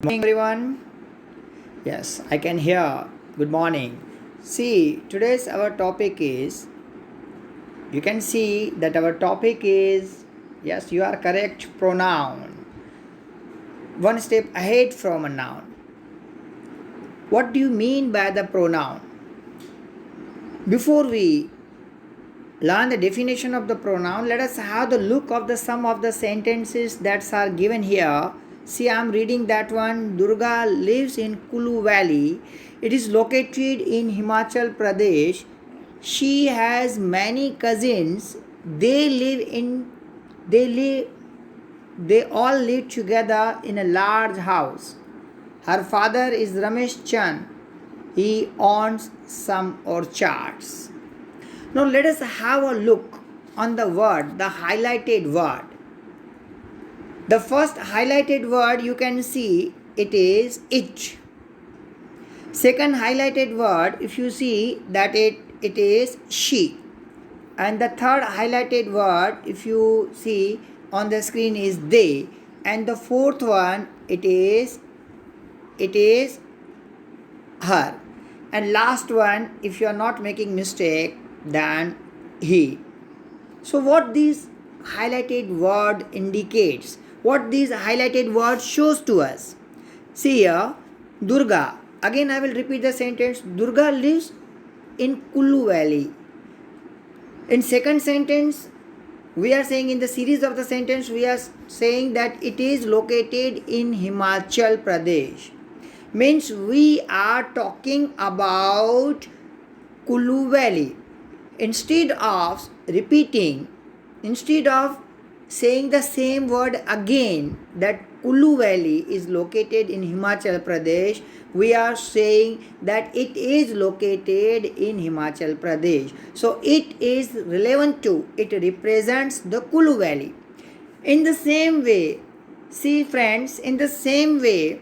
Morning, everyone. Yes, I can hear. Good morning. See, today's our topic is. You can see that our topic is. Yes, you are correct. Pronoun. One step ahead from a noun. What do you mean by the pronoun? Before we learn the definition of the pronoun, let us have the look of the some of the sentences that are given here. See, I am reading that one. Durga lives in Kulu Valley. It is located in Himachal Pradesh. She has many cousins. They live in they live they all live together in a large house. Her father is Ramesh Chand. He owns some orchards. Now let us have a look on the word, the highlighted word. The first highlighted word you can see it is it. Second highlighted word, if you see that it is she. And the third highlighted word, if you see on the screen, is they. And the fourth one, it is her. And last one, if you are not making mistake, then he. So what this highlighted word indicates, what this highlighted word shows to us. See here, Durga. Again I will repeat the sentence. Durga lives in Kulu Valley. In second sentence, we are saying in the series of the sentence, we are saying that it is located in Himachal Pradesh. Means we are talking about Kulu Valley. Instead of saying the same word again, that Kulu Valley is located in Himachal Pradesh, we are saying that it is located in Himachal Pradesh. So it is relevant to, it represents the Kulu Valley. In the same way, see friends, in the same way,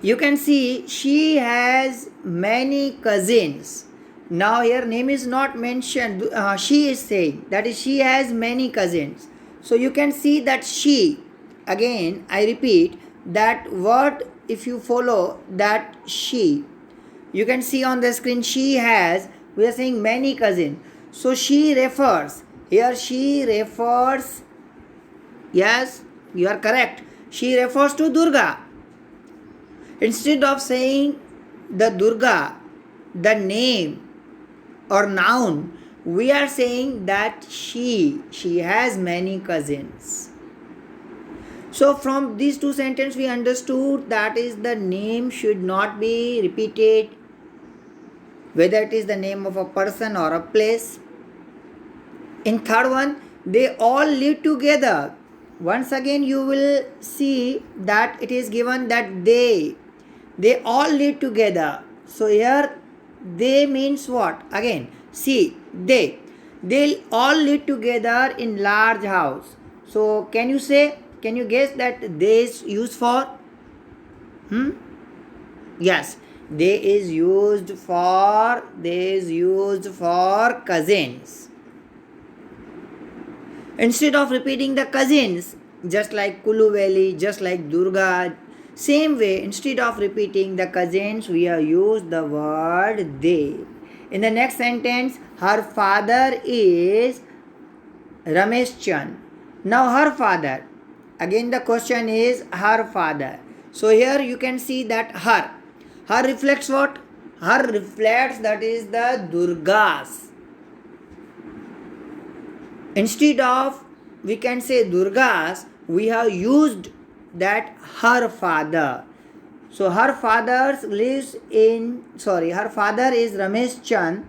you can see she has many cousins. Now here name is not mentioned. She is saying that is she has many cousins. So you can see that she, again I repeat that word, if you follow that she, you can see on the screen she has, we are saying many cousins. So she refers, here she refers, yes you are correct, she refers to Durga. Instead of saying the Durga, the name or noun, we are saying that she has many cousins. So from these two sentences we understood that is the name should not be repeated, whether it is the name of a person or a place. In third one, they all live together. Once again you will see that it is given that they all live together. So here they means what? Again, see, they all live together in large house. So can you guess that they is used for? Yes, they is used for cousins. Instead of repeating the cousins, just like Kulu Valley, just like Durga, same way, instead of repeating the cousins, we have used the word they. In the next sentence, her father is Ramesh Chand. Now her father. Again the question is her father. So here you can see that her. Her reflects what? Her reflects that is the Durgas. Instead of we can say Durgas, we have used that her father. So her father is Ramesh Chand.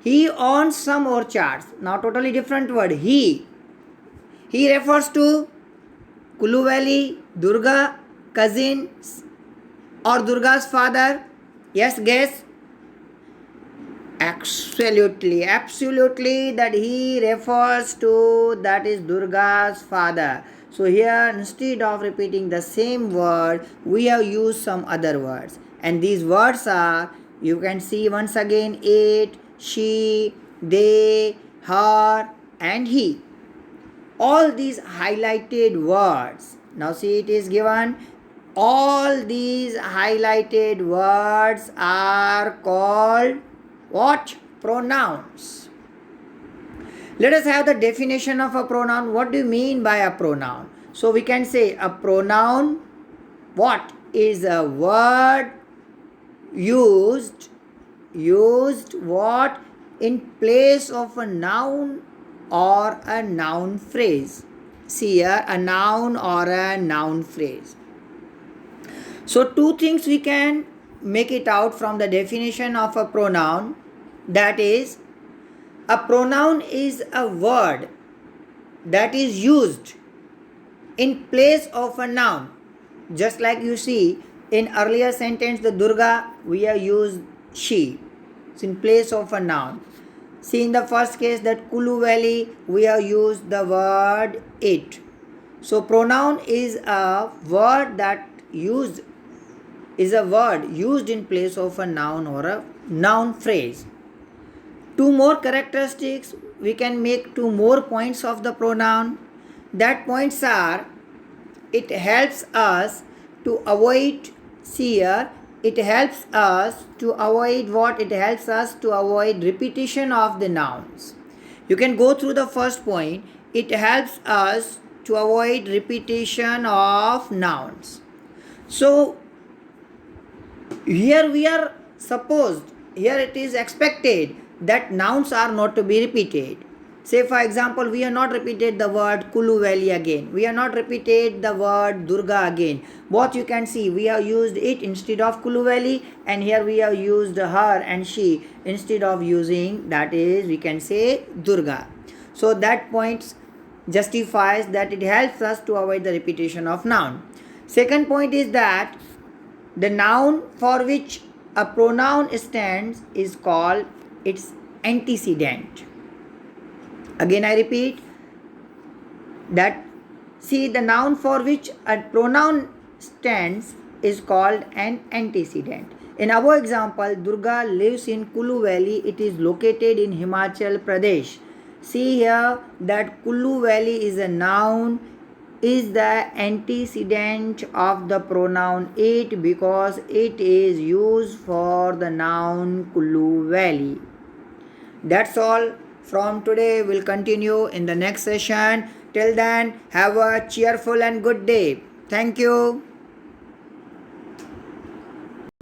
He owns some orchards. Now totally different word. He refers to Kulu Valley, Durga, cousins, or Durga's father. Yes, guess. Absolutely, that he refers to that is Durga's father. So here instead of repeating the same word, we have used some other words. And these words are, you can see once again, it, she, they, her, and he. All these highlighted words. Now see it is given All these highlighted words are called what? Pronouns. Let us have the definition of a pronoun. What do you mean by a pronoun? So we can say a pronoun, what is a word used what in place of a noun or a noun phrase. See here, a noun or a noun phrase. So two things we can make it out from the definition of a pronoun. That is, a pronoun is a word that is used in place of a noun. Just like you see in earlier sentence, the Durga, we have used she. It's in place of a noun. See in the first case, that Kulu Valley, we have used the word it. So pronoun is a word used in place of a noun or a noun phrase. Two more characteristics, we can make two more points of the pronoun. That points are, it helps us to avoid, see here, it helps us to avoid what? It helps us to avoid repetition of the nouns. You can go through the first point. It helps us to avoid repetition of nouns. So here it is expected that nouns are not to be repeated. Say for example, we have not repeated the word Kulu Valley again. We have not repeated the word Durga again. Both you can see, we have used it instead of Kulu Valley, and here we have used her and she instead of using, that is, we can say Durga. So that point justifies that it helps us to avoid the repetition of noun. Second point is that the noun for which a pronoun stands is called its antecedent. Again I repeat that, see, the noun for which a pronoun stands is called an antecedent. In our example, Durga lives in Kulu Valley. It is located in Himachal Pradesh. See here that Kulu Valley is a noun, is the antecedent of the pronoun it, because it is used for the noun Kulu Valley. That's all from today. We'll continue in the next session. Till then, have a cheerful and good day. Thank you.